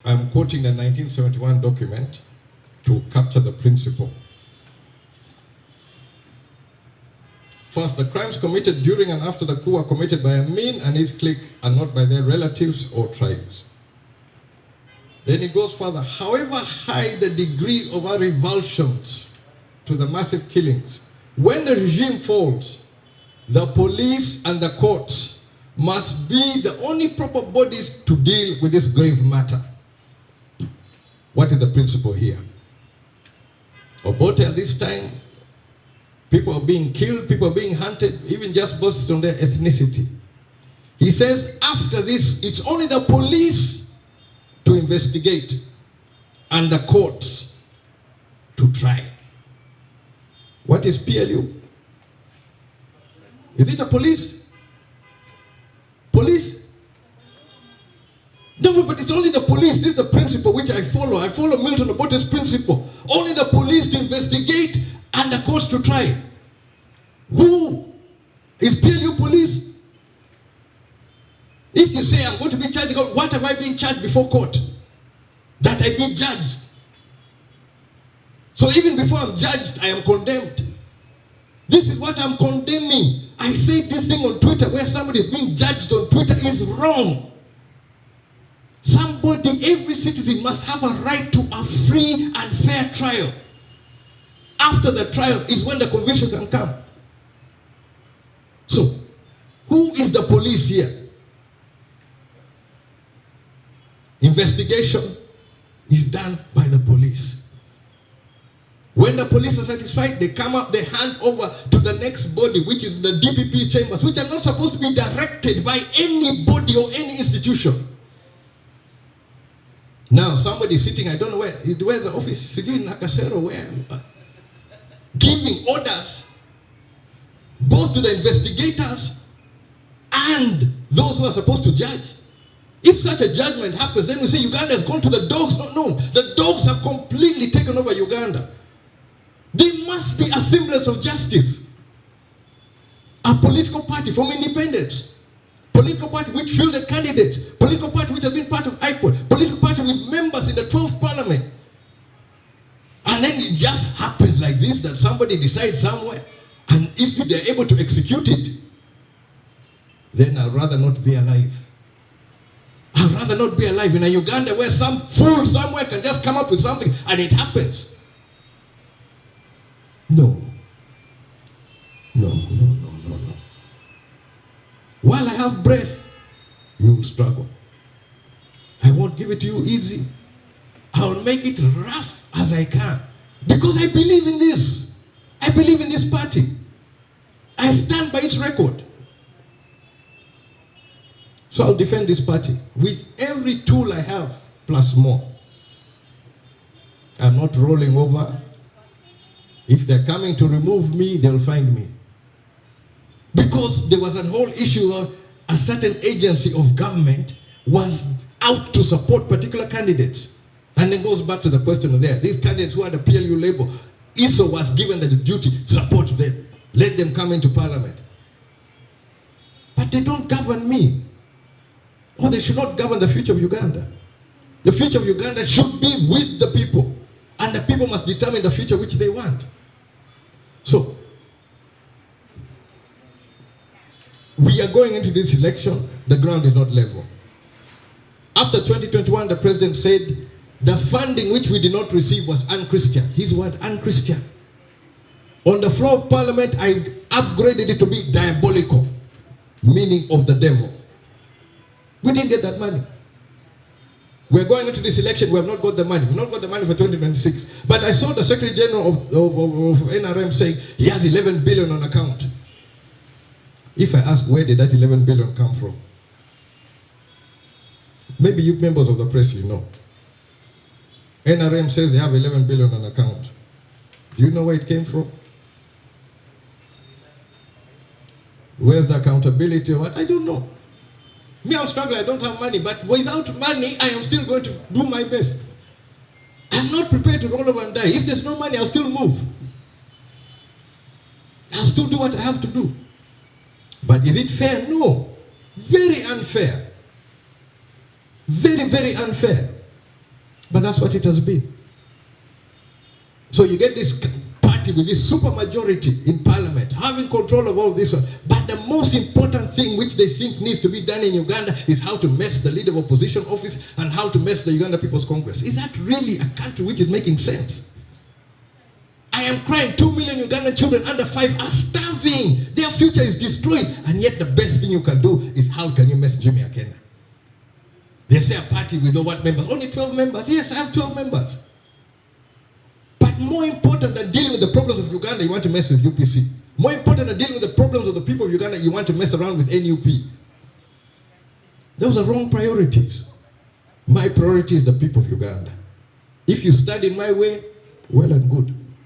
I'm quoting the 1971 document to capture the principle. First, the crimes committed during and after the coup are committed by Amin and his clique and not by their relatives or tribes. Then he goes further. However high the degree of our revulsions to the massive killings, when the regime falls, the police and the courts must be the only proper bodies to deal with this grave matter. What is the principle here? Obote at this time, people are being killed, people are being hunted, even just based on their ethnicity. He says after this, it's only the police to investigate and the courts to try. What is PLU? Is it a police? Police? No, but it's only the police. This is the principle which I follow. I follow Milton Obote's principle. Only the police to investigate and the courts to try. Who is PLU police? If you say I'm going to be charged, what have I been charged before court? That I be judged. So even before I'm judged, I am condemned. This is what I'm condemning. I said this thing on Twitter where somebody is being judged on Twitter is wrong. Somebody, every citizen must have a right to a free and fair trial. After the trial is when the conviction can come. So, who is the police here? Investigation is done by the police. When the police are satisfied, they come up, they hand over to the next body, which is the DPP chambers, which are not supposed to be directed by anybody or any institution. Now, somebody sitting, I don't know where the office is, in Nakasero, where, giving orders both to the investigators and those who are supposed to judge. If such a judgment happens, then we say Uganda has gone to the dogs. No, the dogs have completely taken over Uganda. There must be a semblance of justice. A political party from independence, political party which fielded candidates, political party which has been part of IPOD, political party with members in the 12th parliament. And then it just happens like this, that somebody decides somewhere, and if they're able to execute it, then I'd rather not be alive. I'd rather not be alive in a Uganda where some fool somewhere can just come up with something and it happens. No. While I have breath, you will struggle. I won't give it to you easy. I will make it rough as I can. Because I believe in this. I believe in this party. I stand by its record. So I'll defend this party with every tool I have, plus more. I'm not rolling over. If they're coming to remove me, they'll find me. Because there was a whole issue of a certain agency of government was out to support particular candidates. And it goes back to the question there. These candidates who had a PLU label, ISO was given the duty, support them. Let them come into parliament. But they don't govern me. Or they should not govern the future of Uganda. The future of Uganda should be with the people. And the people must determine the future which they want. So, we are going into this election, the ground is not level. After 2021, the president said, the funding which we did not receive was unchristian. His word, unchristian. On the floor of parliament, I upgraded it to be diabolical, meaning of the devil. We didn't get that money. We're going into this election, we have not got the money. We've not got the money for 2026. But I saw the Secretary General of NRM saying he has 11 billion on account. If I ask, where did that 11 billion come from? Maybe you members of the press, you know. NRM says they have 11 billion on account. Do you know where it came from? Where's the accountability or what? I don't know. Me, I'm struggling, I don't have money, but without money, I am still going to do my best. I'm not prepared to roll over and die. If there's no money, I'll still move. I'll still do what I have to do. But is it fair? No. Very unfair. Very, very unfair. But that's what it has been. So you get this party with this super majority in parliament, having control of all this one. But the most important thing which they think needs to be done in Uganda is how to mess the leader of opposition office and how to mess the Uganda People's Congress. Is that really a country which is making sense? I am crying. 2 million Ugandan children under 5 are starving. Their future is destroyed. And yet the best thing you can do is how can you mess Jimmy Akena? They say a party with what members? Only 12 members. Yes, I have 12 members. But more important than dealing with the problems of Uganda, you want to mess with UPC. More important than dealing with the problems of the people of Uganda, you want to mess around with NUP. Those are wrong priorities. My priority is the people of Uganda. If you stand in my way, well and good.